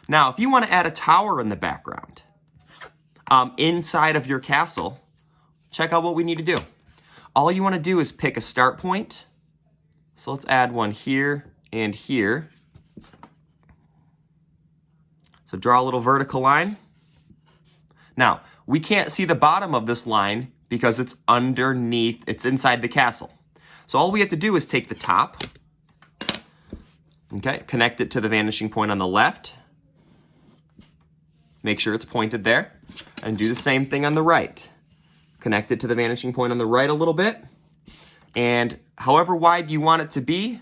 Now, if you want to add a tower in the background, inside of your castle, check out what we need to do. All you want to do is pick a start point. So let's add one here and here. So draw a little vertical line. Now, we can't see the bottom of this line because it's underneath, it's inside the castle. So all we have to do is take the top, okay, connect it to the vanishing point on the left. Make sure it's pointed there. And do the same thing on the right. Connect it to the vanishing point on the right a little bit. And however wide you want it to be,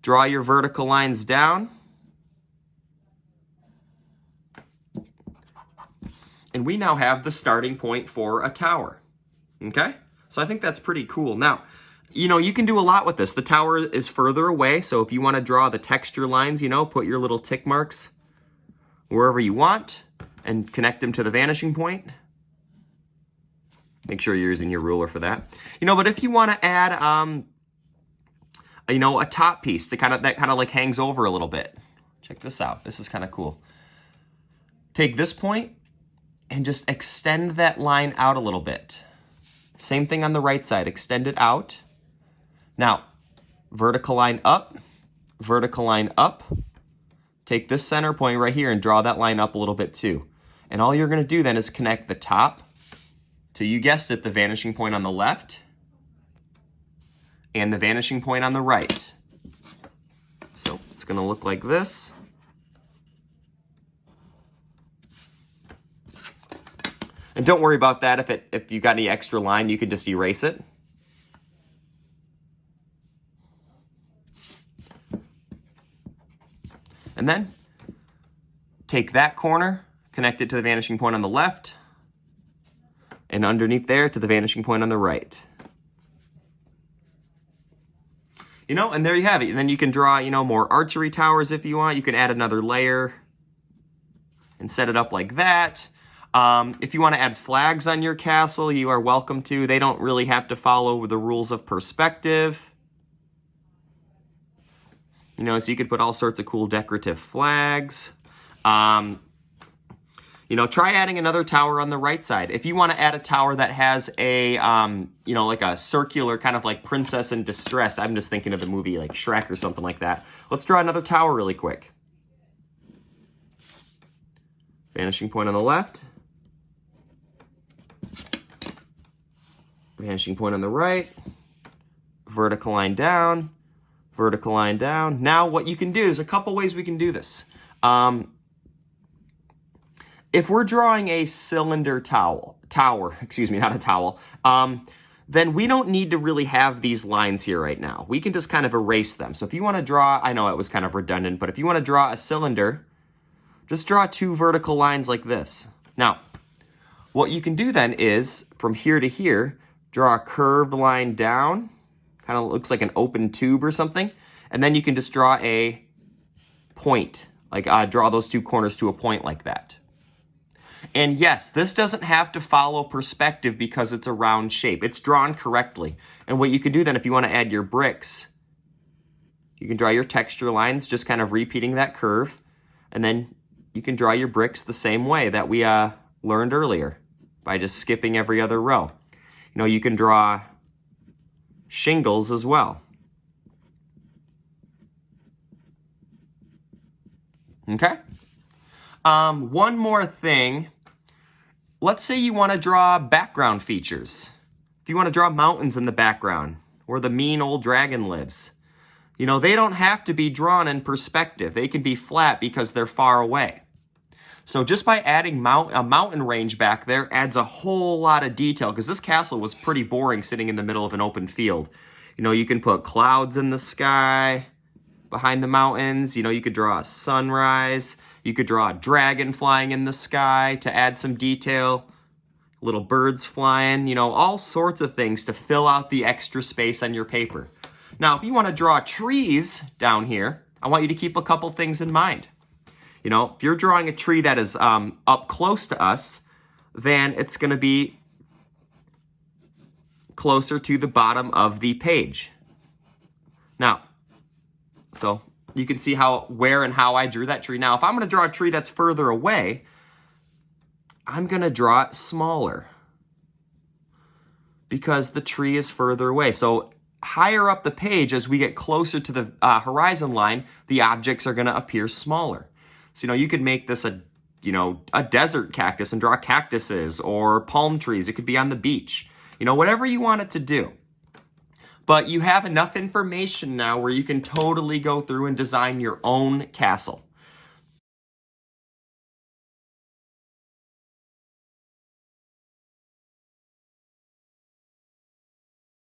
draw your vertical lines down. And we now have the starting point for a tower. Okay? So I think that's pretty cool. Now, you know, you can do a lot with this. The tower is further away, so if you want to draw the texture lines, you know, put your little tick marks wherever you want and connect them to the vanishing point. Make sure you're using your ruler for that. You know, but if you want to add, you know, a top piece that kind of like hangs over a little bit. Check this out. This is kind of cool. Take this point and just extend that line out a little bit. Same thing on the right side. Extend it out. Now, vertical line up, vertical line up. Take this center point right here and draw that line up a little bit too. And all you're going to do then is connect the top to, you guessed it, the vanishing point on the left and the vanishing point on the right. So it's going to look like this. And don't worry about that. If you got any extra line, you can just erase it. And then take that corner, connect it to the vanishing point on the left, and underneath there to the vanishing point on the right. You know, and there you have it. And then you can draw, you know, more archery towers if you want. You can add another layer and set it up like that. If you want to add flags on your castle, you are welcome to. They don't really have to follow the rules of perspective. You know, so you could put all sorts of cool decorative flags. You know, try adding another tower on the right side. If you want to add a tower that has a, you know, like a circular kind of like Princess in Distress. I'm just thinking of the movie like Shrek or something like that. Let's draw another tower really quick. Vanishing point on the left. Vanishing point on the right. Vertical line down. Vertical line down. Now what you can do, there's a couple ways we can do this. If we're drawing a cylinder tower, excuse me, not a towel, then we don't need to really have these lines here right now. We can just kind of erase them. So if you want to draw, I know it was kind of redundant, but if you want to draw a cylinder, just draw two vertical lines like this. Now, what you can do then is, from here to here, draw a curved line down, kind of looks like an open tube or something, and then you can just draw a point, like draw those two corners to a point like that. And yes, this doesn't have to follow perspective because it's a round shape. It's drawn correctly. And what you can do then, if you want to add your bricks, you can draw your texture lines, just kind of repeating that curve, and then you can draw your bricks the same way that we learned earlier by just skipping every other row. You know, you can draw shingles as well. Okay? One more thing. Let's say you want to draw background features. If you want to draw mountains in the background where the mean old dragon lives, you know, they don't have to be drawn in perspective. They can be flat because they're far away. So just by adding a mountain range back there adds a whole lot of detail, because this castle was pretty boring sitting in the middle of an open field. You know, you can put clouds in the sky behind the mountains. You know, you could draw a sunrise. You could draw a dragon flying in the sky to add some detail. Little birds flying, you know, all sorts of things to fill out the extra space on your paper. Now, if you want to draw trees down here, I want you to keep a couple things in mind. You know, if you're drawing a tree that is up close to us, then it's going to be closer to the bottom of the page. Now, so You can see where and how I drew that tree. Now, if I'm going to draw a tree that's further away, I'm going to draw it smaller because the tree is further away. So higher up the page, as we get closer to the horizon line, the objects are going to appear smaller. So, you could make this a desert cactus and draw cactuses or palm trees. It could be on the beach. Whatever you want it to do. But you have enough information now where you can totally go through and design your own castle.